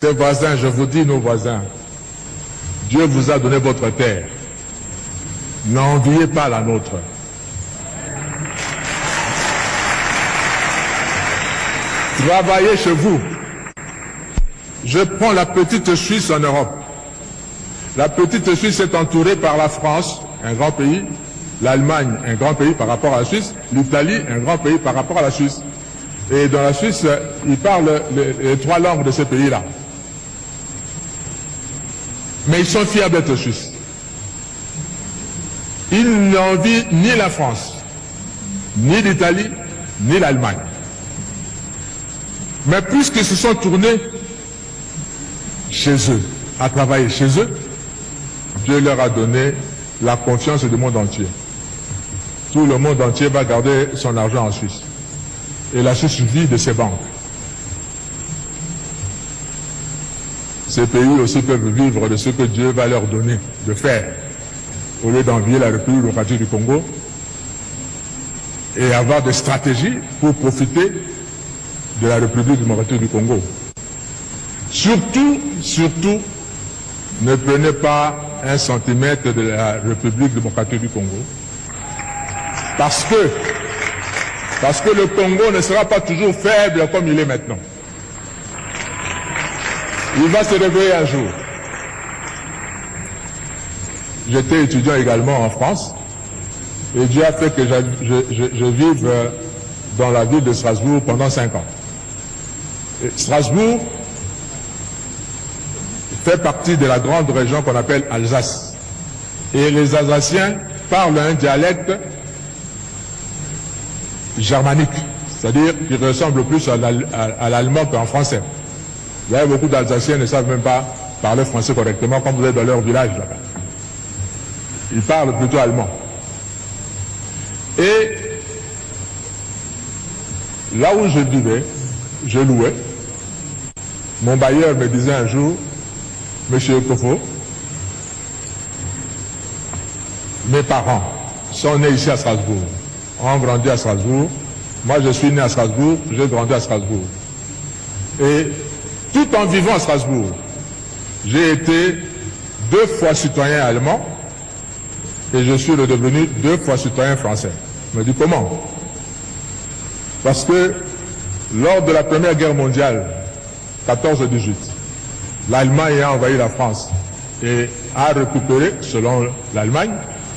Tes voisins, je vous dis, nos voisins, Dieu vous a donné votre terre. N'enviez pas la nôtre. Travaillez chez vous. Je prends la petite Suisse en Europe. La petite Suisse est entourée par la France, un grand pays, l'Allemagne, un grand pays par rapport à la Suisse, l'Italie, un grand pays par rapport à la Suisse. Et dans la Suisse, ils parlent les trois langues de ces pays-là. Mais ils sont fiers d'être Suisses. Ils n'envient ni la France, ni l'Italie, ni l'Allemagne. Mais puisqu'ils se sont tournés chez eux, à travailler chez eux, Dieu leur a donné la confiance du monde entier. Tout le monde entier va garder son argent en Suisse. Et la Suisse vit de ses banques. Ces pays aussi peuvent vivre de ce que Dieu va leur donner de faire, au lieu d'envier la République démocratique du Congo et avoir des stratégies pour profiter de la République démocratique du Congo. Surtout, ne prenez pas un centimètre de la République démocratique du Congo. Parce que le Congo ne sera pas toujours faible comme il est maintenant. Il va se réveiller un jour. J'étais étudiant également en France et Dieu a fait que je vive dans la ville de Strasbourg pendant 5 ans. Et Strasbourg fait partie de la grande région qu'on appelle Alsace. Et les Alsaciens parlent un dialecte germanique, c'est-à-dire qui ressemble plus à l'allemand qu'en français. Il y a beaucoup d'Alsaciens qui ne savent même pas parler français correctement quand vous êtes dans leur village là-bas. Ils parlent plutôt allemand. Et là où je vivais, je louais. Mon bailleur me disait un jour, Monsieur Kofo, mes parents sont nés ici à Strasbourg, ont grandi à Strasbourg. Moi, je suis né à Strasbourg, j'ai grandi à Strasbourg. Et tout en vivant à Strasbourg, j'ai été 2 fois citoyen allemand et je suis redevenu 2 fois citoyen français. Je me dis comment? Parce que lors de la Première Guerre mondiale, 14-18, l'Allemagne a envahi la France et a récupéré, selon l'Allemagne,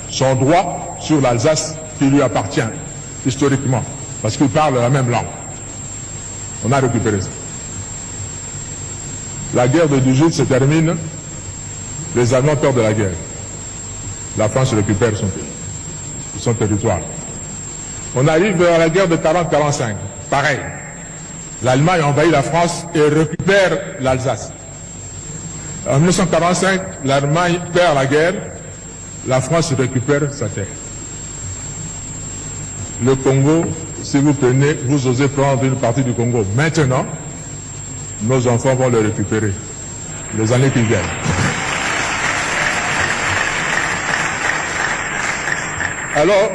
son droit sur l'Alsace qui lui appartient historiquement, parce qu'il parle la même langue. On a récupéré ça. La guerre de 18 se termine, les Allemands perdent la guerre. La France récupère son territoire. On arrive à la guerre de 40-45, pareil. L'Allemagne envahit la France et récupère l'Alsace. En 1945, l'Allemagne perd la guerre, la France récupère sa terre. Le Congo, si vous prenez, vous osez prendre une partie du Congo maintenant, nos enfants vont le récupérer les années qui viennent. Alors,